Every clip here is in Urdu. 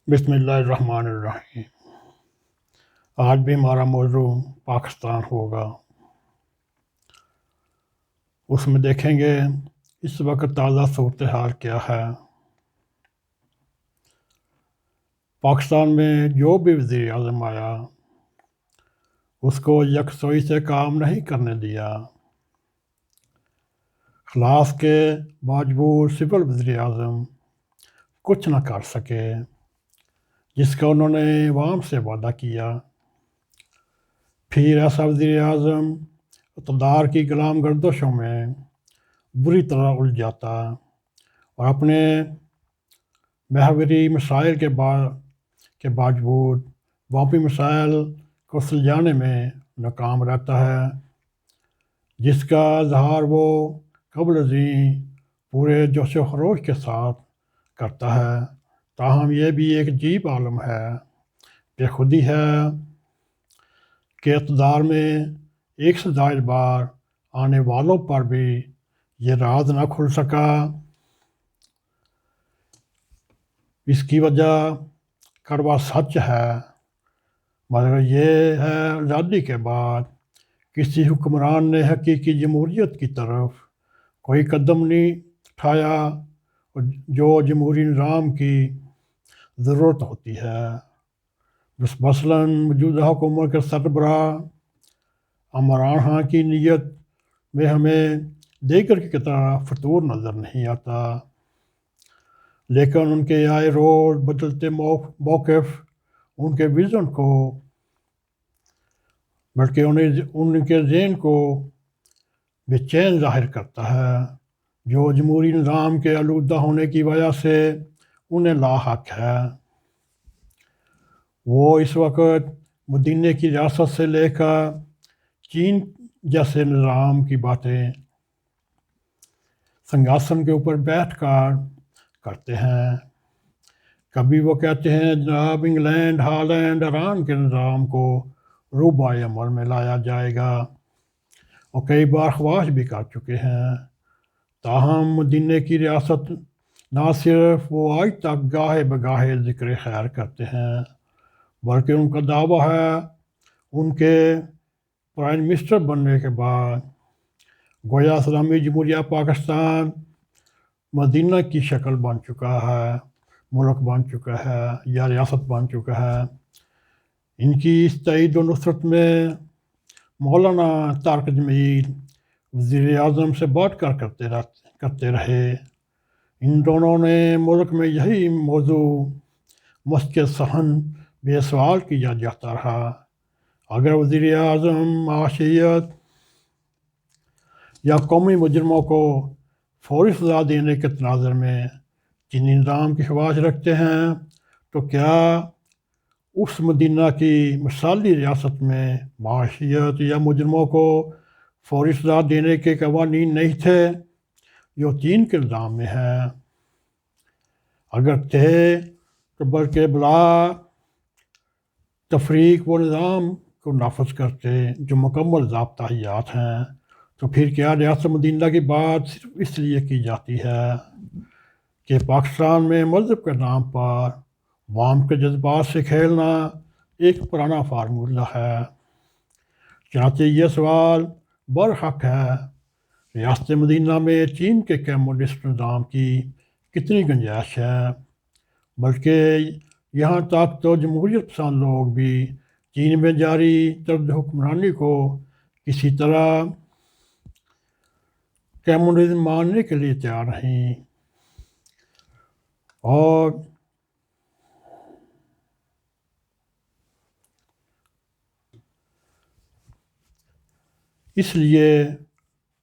بسم اللہ الرحمن الرحیم۔ آج بھی ہمارا موضوع پاکستان ہوگا۔ اس میں دیکھیں گے اس وقت تازہ صورتحال کیا ہے۔ پاکستان میں جو بھی وزیر اعظم آیا اس کو یکسوئی سے کام نہیں کرنے دیا۔ خلاف کے باوجود سول وزیر اعظم کچھ نہ کر سکے جس کا انہوں نے عوام سے وعدہ کیا۔ پھر ایسا وزیر اعظم اقتدار کی غلام گردشوں میں بری طرح الجھ جاتا اور اپنے محوری مسائل کے باوجود باقی مسائل کو سلجھانے میں ناکام رہتا ہے، جس کا اظہار وہ قبل ازیں پورے جوش و خروش کے ساتھ کرتا ہے۔ تاہم یہ بھی ایک عجیب عالم ہے کہ خودی ہے کہ اقتدار میں ایک سے زائد بار آنے والوں پر بھی یہ راز نہ کھل سکا۔ اس کی وجہ کڑوا سچ ہے، مگر یہ ہے آزادی کے بعد کسی حکمران نے حقیقی جمہوریت کی طرف کوئی قدم نہیں اٹھایا جو جمہوری نظام کی ضرورت ہوتی ہے۔ مثلاً موجودہ حکومت کے سربراہ عمران خان کی نیت میں ہمیں دیگر کی طرح فطور نظر نہیں آتا، لیکن ان کے آئے روز بدلتے موقف ان کے ویژن کو بلکہ ان کے ذہن کو بے چین ظاہر کرتا ہے، جو جمہوری نظام کے آلودہ ہونے کی وجہ سے انہیں لاحق ہے۔ وہ اس وقت مدینہ کی ریاست سے لے کر چین جیسے نظام کی باتیں سنگھاسن کے اوپر بیٹھ کر کرتے ہیں۔ کبھی وہ کہتے ہیں جناب انگلینڈ، ہالینڈ، ایران کے نظام کو روبائے عمل میں لایا جائے گا، اور کئی بار خواہش بھی کر چکے ہیں۔ تاہم مدینہ کی ریاست نہ صرف وہ آج تک گاہے بگاہے ذکر خیر کرتے ہیں، بلکہ ان کا دعویٰ ہے ان کے پرائم منسٹر بننے کے بعد گویا اسلامی جمہوریہ پاکستان مدینہ کی شکل بن چکا ہے، ملک بن چکا ہے یا ریاست بن چکا ہے۔ ان کی اس تائید و نصرت میں مولانا طارق جمیل وزیر اعظم سے بڑھ کر کرتے رہے۔ ان دونوں نے ملک میں یہی موضوع مسجد صحن بے سوال کیا جاتا رہا۔ اگر وزیر اعظم معاشیت یا قومی مجرموں کو فوری سزا دینے کے تناظر میں چینی نظام کی خواہش رکھتے ہیں تو کیا اس مدینہ کی مثالی ریاست میں معاشیت یا مجرموں کو فوری سزا دینے کے قوانین نہیں تھے جو چین کے نظام میں ہیں؟ اگر تھے تو بلکہ بلا تفریق وہ نظام کو نافذ کرتے جو مکمل ضابطہ حیات ہیں۔ تو پھر کیا ریاست مدینہ کی بات صرف اس لیے کی جاتی ہے کہ پاکستان میں مذہب کے نام پر عوام کے جذبات سے کھیلنا ایک پرانا فارمولہ ہے؟ چنانچہ یہ سوال برحق ہے، ریاست مدینہ میں چین کے کمیونسٹ نظام کی کتنی گنجائش ہے؟ بلکہ یہاں تک تو جمہوریت پسند لوگ بھی چین میں جاری طرز حکمرانی کو کسی طرح کمیونزم ماننے کے لیے تیار نہیں، اور اس لیے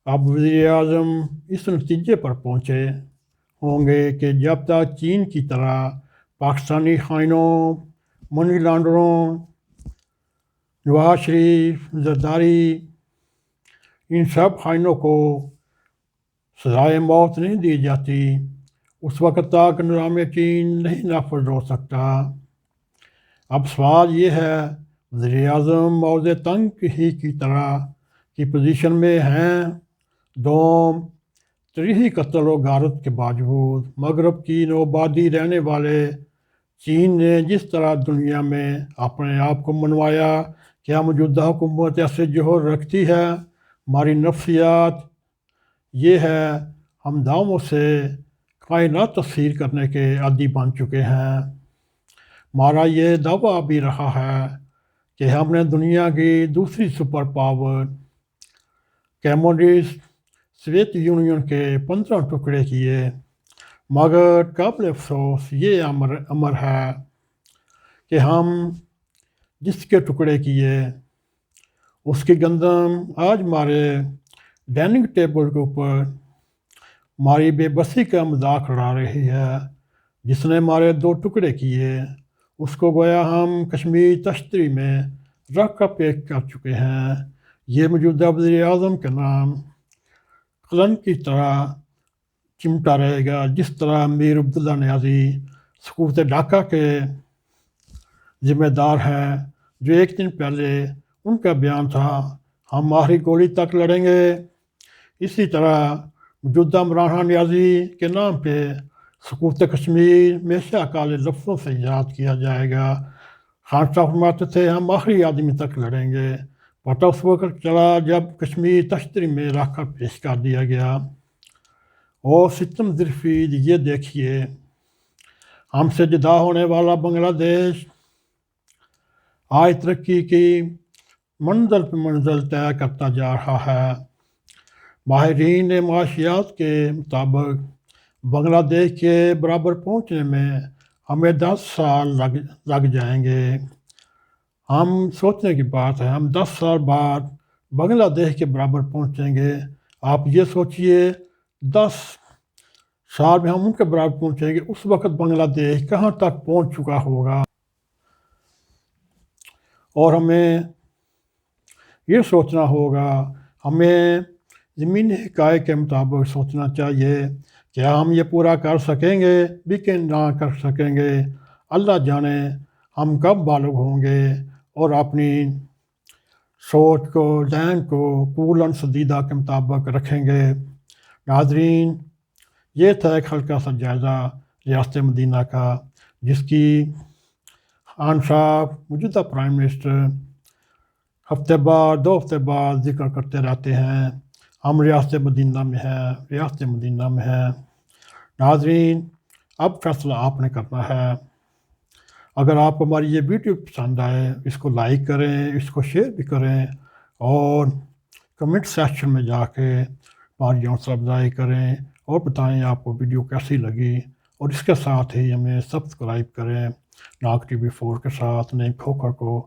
اب وزیر اعظم اس نتیجے پر پہنچے ہوں گے کہ جب تک چین کی طرح پاکستانی خائنوں، منی لانڈروں، نواز شریف، زرداری، ان سب خائنوں کو سزائے موت نہیں دی جاتی، اس وقت تک نظام چین نہیں نافذ ہو سکتا۔ اب سوال یہ ہے، وزیر اعظم موضع تنگ ہی کی طرح کی پوزیشن میں ہیں۔ دوم تاریخی قتل و غارت کے باوجود مغرب کی نوآبادی رہنے والے چین نے جس طرح دنیا میں اپنے آپ کو منوایا، کیا موجودہ حکومت ایسے جوہر رکھتی ہے؟ ہماری نفسیات یہ ہے، ہم داموں سے کائنات تصویر کرنے کے عادی بن چکے ہیں۔ ہمارا یہ دعویٰ بھی رہا ہے کہ ہم نے دنیا کی دوسری super power communist Soviet union کے 15 ٹکڑے کیے، مگر قابل افسوس یہ امر ہے کہ ہم جس کے ٹکڑے کیے اس کی گندم آج ہمارے ڈائننگ ٹیبل کے اوپر ہماری بے بسی کا مذاق اڑا رہی ہے۔ جس نے ہمارے 2 ٹکڑے کیے اس کو گویا ہم کشمیر تشتری میں رکھ کر پیش کر چکے ہیں۔ یہ موجودہ وزیر اعظم کا نام قلم کی طرح چمٹا رہے گا، جس طرح میر عبداللہ نیازی سقوط ڈھاکہ کے ذمہ دار ہیں، جو ایک دن پہلے ان کا بیان تھا ہم آخری گولی تک لڑیں گے۔ اسی طرح موجودہ عمران خان نیازی کے نام پہ سقوط کشمیر ہمیشہ کالے لفظوں سے یاد کیا جائے گا۔ خان صاحب فرماتے تھے ہم آخری آدمی تک لڑیں گے، پتہ اس وقت چلا جب کشمیر تشتری میں رکھ کر پیش کر دیا گیا۔ اور ستم ظرفی یہ دیکھیے، ہم سے جدا ہونے والا بنگلہ دیش آج ترقی کی منزل پہ منزل طے کرتا جا رہا ہے۔ ماہرین معاشیات کے مطابق بنگلہ دیش کے برابر پہنچنے میں ہمیں 10 سال لگ جائیں گے۔ ہم سوچنے کی بات ہے، ہم 10 سال بعد بنگلہ دیش کے برابر پہنچیں گے۔ آپ یہ سوچئے 10 سال میں ہم ان کے برابر پہنچیں گے، اس وقت بنگلہ دیش کہاں تک پہنچ چکا ہوگا۔ اور ہمیں یہ سوچنا ہوگا، ہمیں زمینی حقائق کے مطابق سوچنا چاہیے، کیا ہم یہ پورا کر سکیں گے بھی کہ نہ کر سکیں گے۔ اللہ جانے ہم کب بالغ ہوں گے اور اپنی سوچ کو، ذہن کو پورا سدیدہ کے مطابق رکھیں گے۔ ناظرین، یہ تھا ایک ہلکا سا جائزہ ریاست مدینہ کا، جس کی خان صاحب موجودہ پرائم منسٹر ہفتے بعد 2 ہفتے بعد ذکر کرتے رہتے ہیں، ہم ریاست مدینہ میں ہیں، ریاست مدینہ میں ہیں۔ ناظرین، اب فیصلہ آپ نے کرنا ہے۔ اگر آپ کو ہماری یہ ویڈیو پسند آئے، اس کو لائک کریں، اس کو شیئر بھی کریں، اور کمنٹ سیکشن میں جا کے ہماری حوصلہ افزائی کریں اور بتائیں آپ کو ویڈیو کیسی لگی، اور اس کے ساتھ ہی ہمیں سبسکرائب کریں۔ ناگ ٹی وی 4 کے ساتھ نئی کھوکھر کو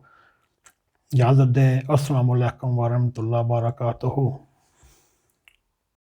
اجازت دیں۔ السلام علیکم ورحمۃ اللہ وبرکاتہ۔